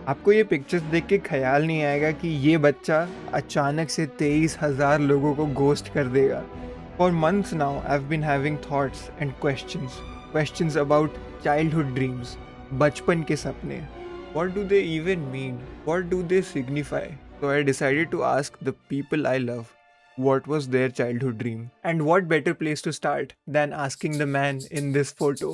आपको ये पिक्चर्स देख के ख्याल नहीं आएगा कि ये बच्चा अचानक से 23,000 लोगों को घोस्ट कर देगा। For months now I have been having thoughts and questions about childhood dreams, बचपन के सपने। What do they even mean? What do they signify? So I decided to ask the people I love what was their childhood dream. And what better place to start than asking the man in this photo?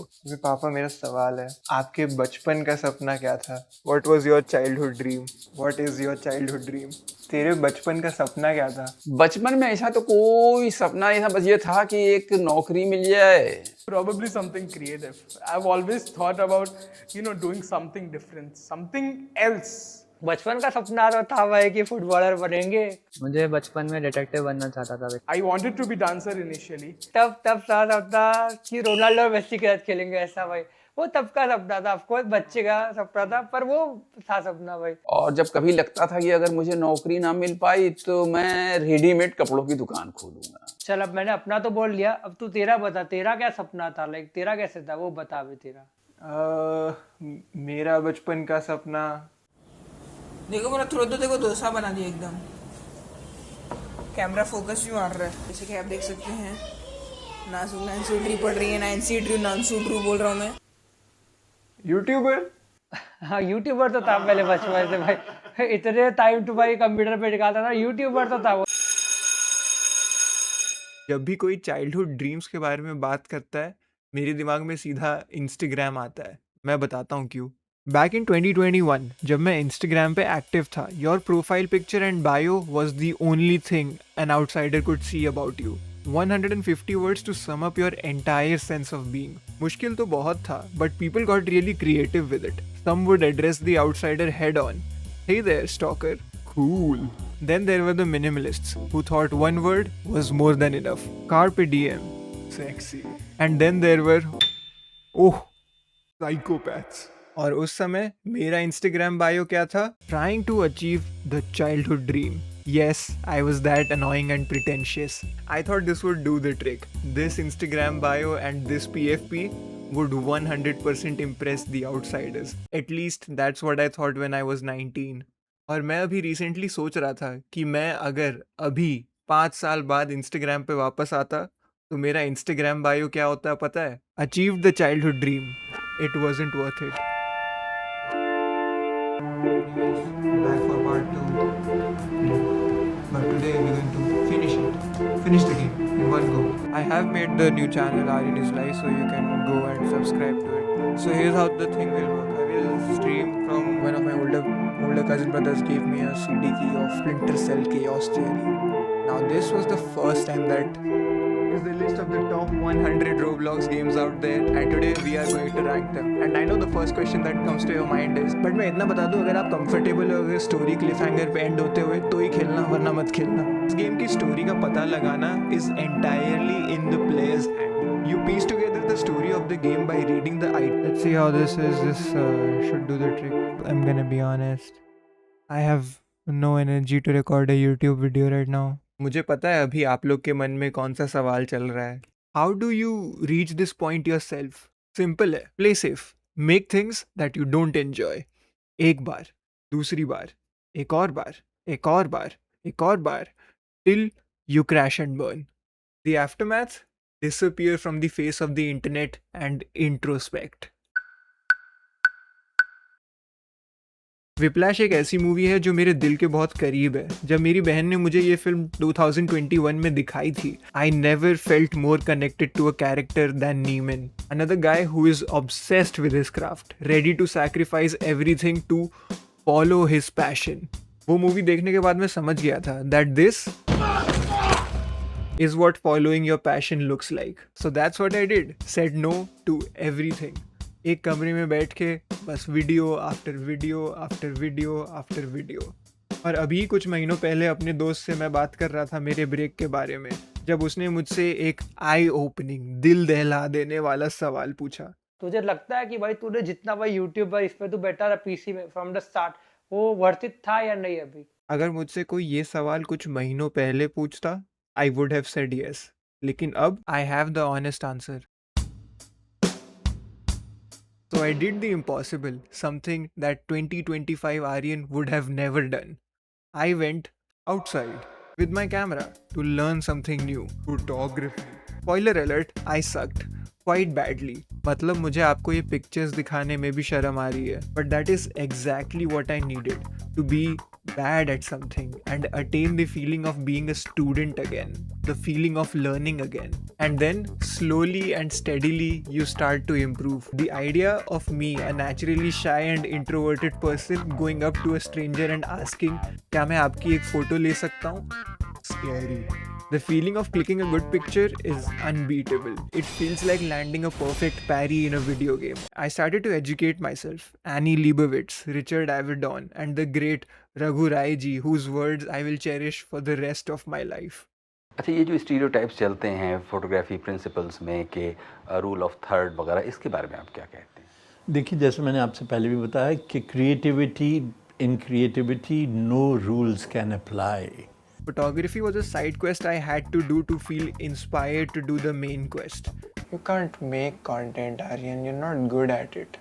पापा, मेरा सवाल है, आपके बचपन का सपना क्या था? What was your childhood dream? What is your childhood dream? तेरे बचपन का सपना क्या था? बचपन में ऐसा तो कोई सपना नहीं था, बस ये था कि एक नौकरी मिल जाए। Probably something creative. I've always thought about, doing something different, something else. बचपन का सपना तो था भाई कि फुटबॉलर बनेंगे। मुझे बचपन में डिटेक्टिव बनना चाहता था। I wanted to be dancer initially. तब था सपना कि रोनाल्डो और मेसी के साथ खेलेंगे, ऐसा भाई वो तब का सपना था। ऑफकोर्स बच्चे का सपना था, पर वो था सपना भाई। और जब कभी लगता था कि अगर मुझे नौकरी ना मिल पाई तो मैं रेडीमेड कपड़ों की दुकान खोलूंगा। चल, अब मैंने अपना तो बोल लिया, अब तू तेरा बता, तेरा क्या सपना था? लाइक तेरा कैसे था वो बता भी तेरा। मेरा बचपन का सपना, देखो मेरा थ्रोट तो देखो डोसा बना दिया एकदम। कैमरा फोकस भी मार रहा है, जैसे कि आप देख सकते हैं। नासुक 9 पढ़ रही है, 9 बोल रहा हूँ मैं। यूट्यूबर। हाँ, यूट्यूबर तो था पहले बचपन से भाई। इतने टाइम टू भाई कंप्यूटर पे दिखाता था, यूट्यूबर तो था वो। जब भी कोई चाइल्डहुड ड्रीम्स के बारे में बात करता है, मेरे दिमाग में सीधा इंस्टाग्राम आता है। मैं बताता हूँ क्यों। बैक इन 2021 जब मैं इंस्टाग्राम पे एक्टिव था, your profile picture and bio was the only thing an outsider could see about you. 150 words to sum up your entire sense of being. मुश्किल तो बहुत था, but people got really creative with it. Some would address the outsider head on, hey there stalker, cool. Then there were the minimalists who thought one word was more than enough. Carpe diem. Sexy. And then there were, oh, psychopaths. और उस समय मेरा Instagram bio क्या था? Trying to achieve the childhood dream. Yes, I was that annoying and pretentious. I thought this would do the trick. This Instagram bio and this PFP would 100% impress the outsiders. At least that's what I thought when I was 19. और मैं अभी recently सोच रहा था कि मैं अगर अभी 5 साल बाद इंस्टाग्राम पे वापस आता तो मेरा इंस्टाग्राम बायो क्या होता है पता है? Achieve the childhood dream, it wasn't worth it. Back for part 2. But today we're going to finish the game in one go. I have made the new channel Aryan is Live, so you can go and subscribe to it. So here's how the thing will work. I will stream from one of my older cousin brothers gave me a CD key of Splinter Cell Chaos Theory. Now this was the first time that is the list of the top 100 Roblox games out there, and today we are going to rank them. And I know the first question that comes to your mind is, but मैं इतना बता दूं, अगर आप comfortable हो अगर story Cliff hanger पे and होते हुए तो ही खेलना, वरना मत खेलना। इस गेम की स्टोरी का पता लगाना is entirely in the player's hand. You piece together the story of the game by reading the item. Let's see how this is. This should do the trick. I'm gonna be honest. I have no energy to record a YouTube video right now. मुझे पता है अभी आप लोग के मन में कौन सा सवाल चल रहा है। How do you reach this point yourself? Simple है, play safe. Make things that you don't enjoy. एक बार, दूसरी बार, एक और बार, एक और बार, एक और बार, till you crash and burn. The aftermath? Disappear from the face of the internet and introspect. Whiplash एक ऐसी मूवी है जो मेरे दिल के बहुत करीब है। जब मेरी बहन ने मुझे ये फिल्म 2021 में दिखाई थी, I never felt more connected to a character than Neiman, another guy who is obsessed with his craft, ready to sacrifice everything to follow his passion. वो मूवी देखने के बाद मैं समझ गया था that this is what following your passion looks like. So that's what I did. Said no to everything. एक कमरे में बैठ के बस video after video after video after video. और अभी कुछ महीनों पहले अपने दोस्त से मैं बात कर रहा था मेरे ब्रेक के बारे में, जब उसने मुझसे एक आई ओपनिंग, दिल दहला देने वाला सवाल पूछा। तुझे लगता है कि भाई तूने जितना भाई यूट्यूब पर इस पे तू बैठा रहा पीसी में फ्रॉम द स्टार्ट, वो वर्थ इट था या नहीं? अभी अगर मुझसे कोई ये सवाल कुछ महीनों पहले पूछता, I would have said yes. लेकिन अब I have the honest answer. So So I did the impossible, something that 2025 Aryan would have never done. I went outside with my camera to learn something new, photography. Spoiler alert, I sucked quite badly. मतलब मुझे आपको ये pictures दिखाने में भी शर्म आ रही है. But that is exactly what I needed to be bad at something and attain the feeling of being a student again, the feeling of learning again. And then slowly and steadily you start to improve. The idea of me, a naturally shy and introverted person, going up to a stranger and asking, क्या मैं आपकी एक photo ले सकता हूँ? Scary. The feeling of clicking a good picture is unbeatable. It feels like landing a perfect parry in a video game. I started to educate myself. Annie Leibovitz, Richard Avedon, and the great Raghu Rai ji, whose words I will cherish for the rest of my life. अच्छा, ये जो stereotypes चलते हैं photography principles में कि rule of third वगैरह, इसके बारे में आप क्या कहते हैं? देखिए, जैसे मैंने आपसे पहले भी बताया कि in creativity no rules can apply. Photography was a side quest I had to do to feel inspired to do the main quest. You can't make content, Aryan. You're not good at it.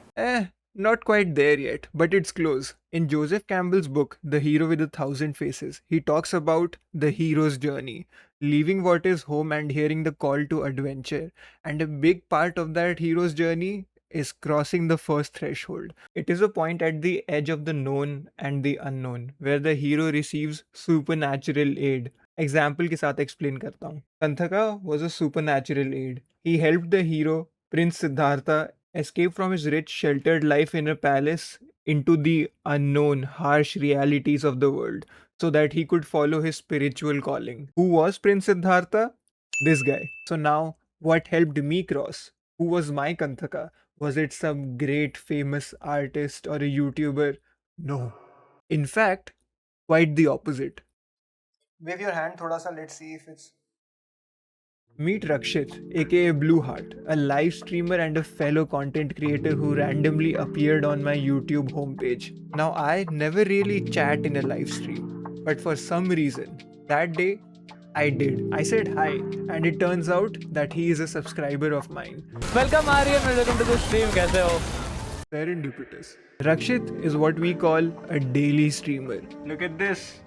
Not quite there yet, but it's close. In Joseph Campbell's book, The Hero with 1,000 Faces, he talks about the hero's journey, leaving what is home and hearing the call to adventure. And a big part of that hero's journey is crossing the first threshold. It is a point at the edge of the known and the unknown, where the hero receives supernatural aid. Example के साथ explain करता हूँ. Kanthaka was a supernatural aid. He helped the hero, Prince Siddhartha, escape from his rich, sheltered life in a palace into the unknown, harsh realities of the world, so that he could follow his spiritual calling. Who was Prince Siddhartha? This guy. So now, what helped me cross? Who was my Kanthaka? Was it some great famous artist or a YouTuber? No. In fact, quite the opposite. Wave your hand thoda sa, let's see if it's... Meet Rakshit, aka Blue Heart, a live streamer and a fellow content creator who randomly appeared on my YouTube homepage. Now, I never really chat in a live stream, but for some reason, that day, I did. I said hi, and it turns out that he is a subscriber of mine. Welcome Aryan, welcome to the stream. कैसे हो? Serendipitous. Rakshit is what we call a daily streamer. Look at this.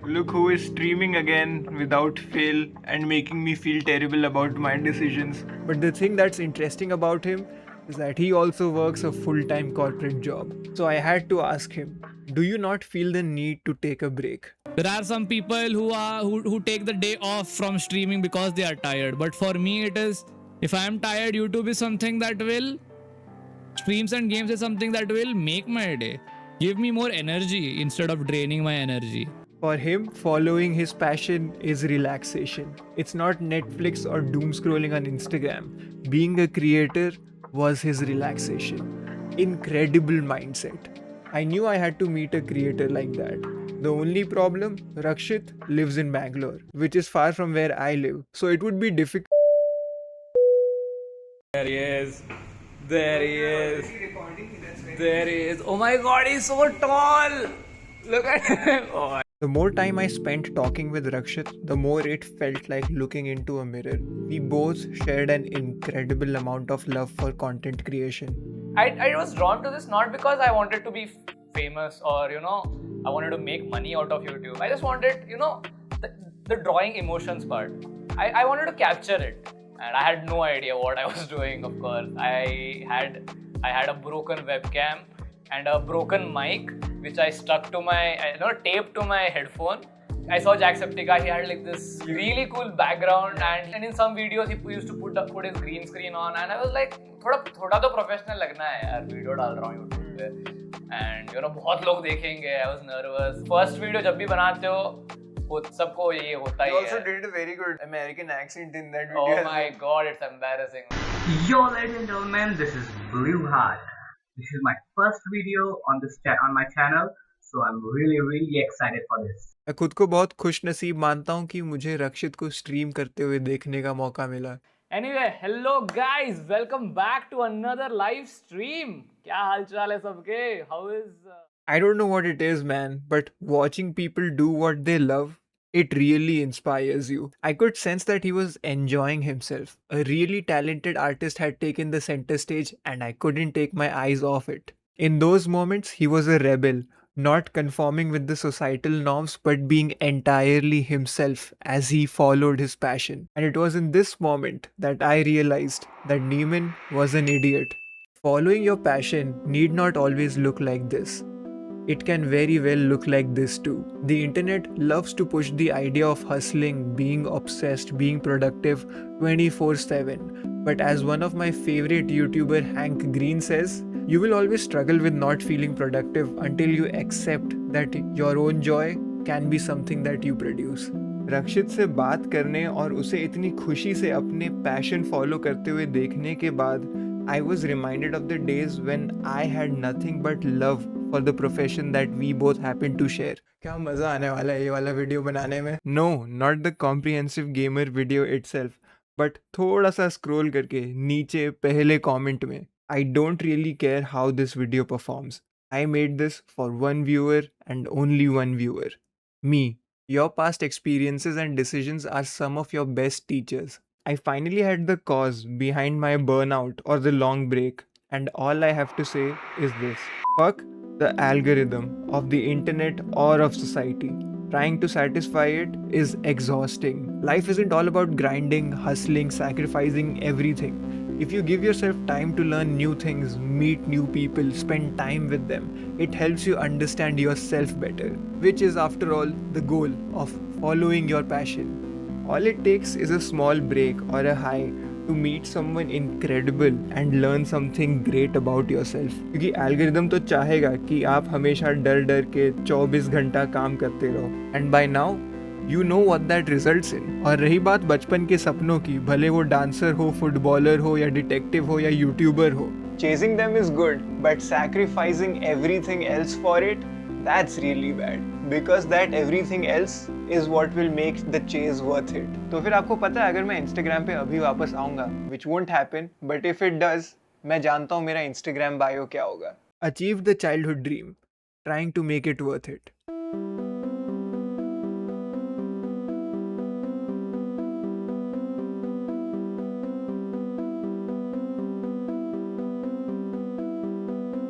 Look who is streaming again without fail and making me feel terrible about my decisions. But the thing that's interesting about him is that he also works a full-time corporate job. So I had to ask him, do you not feel the need to take a break? There are some people who take the day off from streaming because they are tired. But for me, it is, if I am tired, YouTube is something that will, streams and games is something that will make my day, give me more energy instead of draining my energy. For him, following his passion is relaxation. It's not Netflix or doom scrolling on Instagram. Being a creator was his relaxation. Incredible mindset. I knew I had to meet a creator like that. The only problem, Rakshit lives in Bangalore, which is far from where I live. So it would be difficult. There he is. There he is. There he is. Oh my god, he's so tall. Look at him. Oh. The more time I spent talking with Rakshit, the more it felt like looking into a mirror. We both shared an incredible amount of love for content creation. I was drawn to this not because I wanted to be famous or, I wanted to make money out of YouTube. I just wanted, the drawing emotions part. I wanted to capture it. And I had no idea what I was doing, of course. I had a broken webcam and a broken mic, which I stuck to my, taped to my headphone. I saw Jacksepticeye, he had like this really cool background, and in some videos he used to put his green screen on, and I was like, थोड़ा तो professional लगना है यार, video डाल रहा हूँ YouTube पे, and बहुत लोग देखेंगे. I was nervous. First video जब भी बनाते हो, सबको ये होता ही है. You also did a very good American accent in that video. Oh my god, it's embarrassing. Yo, ladies and gentlemen, this is Blue Heart. This is my first video on my channel, so I'm really excited for this. मैं खुद को बहुत खुश नसीब मानता हूँ कि मुझे रक्षित को स्ट्रीम करते हुए देखने का मौका मिला. Anyway, hello guys, welcome back to another live stream. क्या हालचाल है सबके? How is? I don't know what it is, man, but watching people do what they love It really inspires you. I could sense that he was enjoying himself. A really talented artist had taken the center stage and I couldn't take my eyes off it. In those moments, he was a rebel, not conforming with the societal norms but being entirely himself as he followed his passion. And it was in this moment that I realized that Neiman was an idiot. Following your passion need not always look like this. It can very well look like this too. The internet loves to push the idea of hustling, being obsessed, being productive 24/7. But as one of my favorite YouTuber Hank Green says, you will always struggle with not feeling productive until you accept that your own joy can be something that you produce. रक्षित से बात करने और उसे इतनी खुशी से अपने passion follow करते हुए देखने के बाद I was reminded of the days when I had nothing but love for the profession that we both happen to share. क्या मजा आने वाला है ये वाला वीडियो बनाने में? No, not the comprehensive gamer video itself, but थोड़ा सा scroll करके नीचे पहले comment में. I don't really care how this video performs. I made this for one viewer and only one viewer. Me. Your past experiences and decisions are some of your best teachers. I finally had the cause behind my burnout or the long break, and all I have to say is this. Fuck the algorithm of the internet or of society. Trying to satisfy it is exhausting. Life isn't all about grinding, hustling, sacrificing everything. If you give yourself time to learn new things, meet new people, spend time with them, it helps you understand yourself better, which is after all the goal of following your passion. All it takes is a small break or a high to meet someone incredible and learn something great about yourself. क्योंकि algorithm तो चाहेगा कि आप हमेशा डर डर के 24 घंटा काम करते रहो. And by now, you know what that results in. और रही बात बचपन के सपनों की, भले वो डांसर हो, फुटबॉलर हो या डिटेक्टिव हो या यूट्यूबर हो. Chasing them is good, but sacrificing everything else for it, that's really bad. Because that everything else is what will make the chase worth it. तो फिर आपको पता है अगर मैं Instagram पे अभी वापस आऊँगा, which won't happen, but if it does, मैं जानता हूँ मेरा Instagram bio क्या होगा. Achieve the childhood dream, trying to make it worth it.